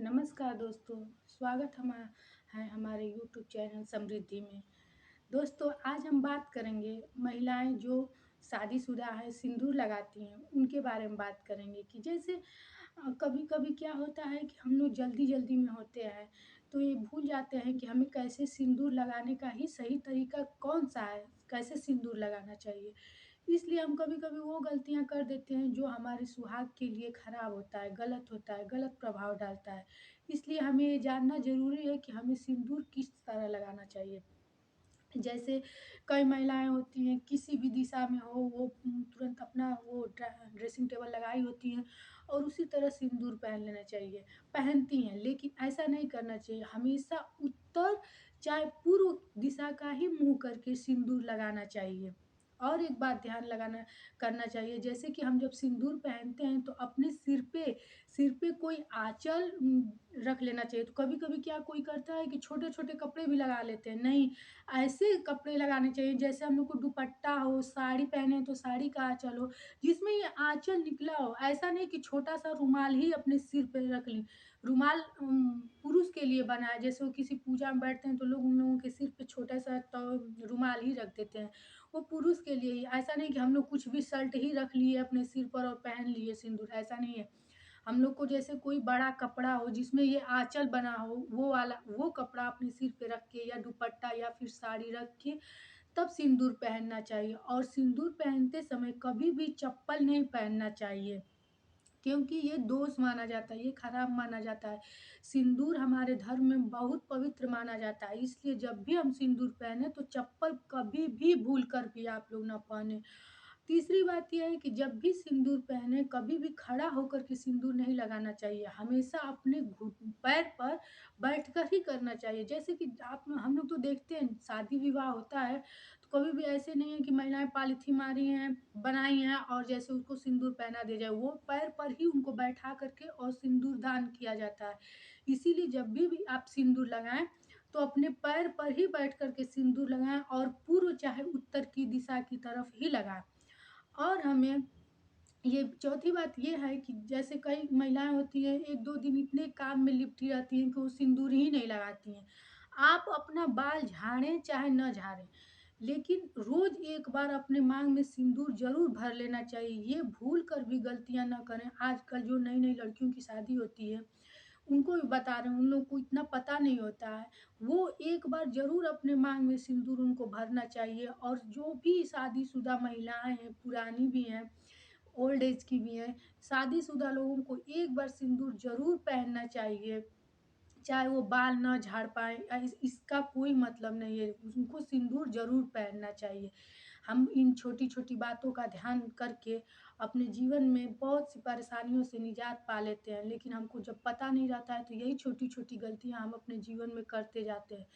नमस्कार दोस्तों, स्वागत है हमारे यूट्यूब चैनल समृद्धि में। दोस्तों, आज हम बात करेंगे महिलाएं जो शादीशुदा है, सिंदूर लगाती हैं, उनके बारे में बात करेंगे कि जैसे कभी-कभी क्या होता है कि हम लोग जल्दी-जल्दी में होते हैं, तो ये भूल जाते हैं कि हमें कैसे सिंदूर लगाने का ही सही तरीका कौन-सा है, कैसे सिंदूर लगाना चाहिए। इसलिए हम कभी-कभी वो गलतियाँ कर देते हैं जो हमारे सुहाग के लिए खराब होता है, गलत प्रभाव डालता है। इसलिए हमें ये जानना ज़रूरी है कि हमें सिंदूर किस तरह लगाना चाहिए। जैसे कई महिलाएँ होती हैं, किसी भी दिशा में हो वो तुरंत अपना वो ड्रेसिंग टेबल लगाई होती हैं और उसी तरह सिंदूर पहन लेना चाहिए, पहनती हैं। लेकिन ऐसा नहीं करना चाहिए, हमेशा उत्तर चाहे पूर्व दिशा का ही मुँह करके सिंदूर लगाना चाहिए। और एक बात ध्यान लगाना करना चाहिए, जैसे कि हम जब सिंदूर पहनते हैं तो अपने सिर पे कोई आँचल रख लेना चाहिए। तो कभी-कभी क्या कोई करता है कि छोटे-छोटे कपड़े भी लगा लेते हैं, नहीं, ऐसे कपड़े लगाने चाहिए जैसे हम लोग को दुपट्टा हो, साड़ी पहने हैं तो साड़ी का आँचल हो, जिसमें ये आँचल निकला हो। ऐसा नहीं कि छोटा-सा रुमाल ही अपने सिर पे रख ली। रुमाल पुरुष के लिए बना है, जैसे वो किसी पूजा में बैठते हैं तो लोग उन लोगों के सिर पे छोटा-सा रुमाल ही रख देते हैं। वो पुरुष के लिए ही, ऐसा नहीं कि हम लोग कुछ भी शर्ट ही रख लिए अपने सिर पर और पहन लिए सिंदूर, ऐसा नहीं है। हम लोग को जैसे कोई बड़ा कपड़ा हो जिसमें ये आँचल बना हो, वो कपड़ा अपने सिर पे रख के या दुपट्टा या फिर साड़ी रख के तब सिंदूर पहनना चाहिए। और सिंदूर पहनते समय कभी भी चप्पल नहीं पहनना चाहिए, क्योंकि ये दोष माना जाता है, ये खराब माना जाता है। सिंदूर हमारे धर्म में बहुत पवित्र माना जाता है, इसलिए जब भी हम सिंदूर पहने तो चप्पल कभी भी भूल कर भी आप लोग ना पहने। तीसरी बात ये है कि जब भी सिंदूर पहने कभी भी खड़ा होकर के सिंदूर नहीं लगाना चाहिए, हमेशा अपने पैर पर बैठकर ही करना चाहिए। जैसे कि आप हम लोग तो देखते हैं शादी विवाह होता है, तो कभी भी ऐसे नहीं है कि महिलाएं पॉलीथीन मारी हैं, बनाई हैं और जैसे उसको सिंदूर पहना दिया जाए, वो पैर पर ही उनको बैठा करके और सिंदूर दान किया जाता है। इसीलिए जब भी आप सिंदूर लगाएं तो अपने पैर पर ही बैठ कर के सिंदूर लगाएं और पूर्व चाहे उत्तर की दिशा की तरफ ही लगाएं। और हमें ये चौथी बात ये है कि जैसे कई महिलाएँ होती हैं, 1-2 दिन इतने काम में लिपटी रहती हैं कि वो सिंदूर ही नहीं लगाती हैं। आप अपना बाल झाड़ें चाहे ना झाड़ें, लेकिन रोज़ एक बार अपने माँग में सिंदूर ज़रूर भर लेना चाहिए। ये भूल कर भी गलतियाँ ना करें। आजकल जो नई-नई लड़कियों की शादी होती है, उनको भी बता रहे हैं, उन लोगों को इतना पता नहीं होता है। वो एक बार ज़रूर अपने माँग में सिंदूर उनको भरना चाहिए। और जो भी शादीशुदा महिलाएँ हैं, पुरानी भी हैं, ओल्ड एज की भी हैं, शादीशुदा लोगों को एक बार सिंदूर ज़रूर पहनना चाहिए। चाहे वो बाल ना झाड़ पाएँ इसका कोई मतलब नहीं है, उनको सिंदूर ज़रूर पहनना चाहिए। हम इन छोटी-छोटी बातों का ध्यान करके अपने जीवन में बहुत सी परेशानियों से निजात पा लेते हैं, लेकिन हमको जब पता नहीं रहता है तो यही छोटी-छोटी गलतियाँ हम अपने जीवन में करते जाते हैं।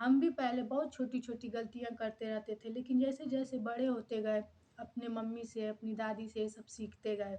हम भी पहले बहुत छोटी-छोटी गलतियाँ करते रहते थे, लेकिन जैसे-जैसे बड़े होते गए, अपने मम्मी से, अपनी दादी से ये सब सीखते गए।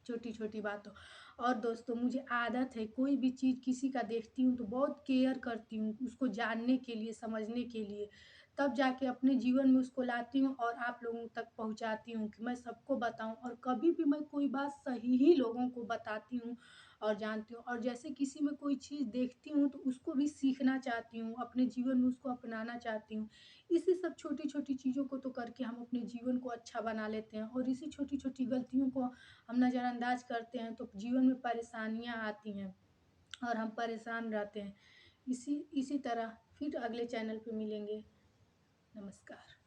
छोटी-छोटी बातों। और दोस्तों, मुझे आदत है कोई भी चीज़ किसी का देखती हूँ तो बहुत केयर करती हूँ, उसको जानने के लिए, समझने के लिए। तब जाके अपने जीवन में उसको लाती हूँ और आप लोगों तक पहुँचाती हूँ कि मैं सबको बताऊँ। और कभी भी मैं कोई बात सही ही लोगों को बताती हूँ और जानती हूँ। और जैसे किसी में कोई चीज़ देखती हूँ तो उसको भी सीखना चाहती हूँ, अपने जीवन में उसको अपनाना चाहती हूँ। इसी सब छोटी-छोटी चीज़ों को तो करके हम अपने जीवन को अच्छा बना लेते हैं और इसी छोटी-छोटी गलतियों को हम नज़रअंदाज करते हैं तो जीवन में परेशानियाँ आती हैं और हम परेशान रहते हैं। इसी इसी तरह फिर अगले चैनल पे मिलेंगे। नमस्कार।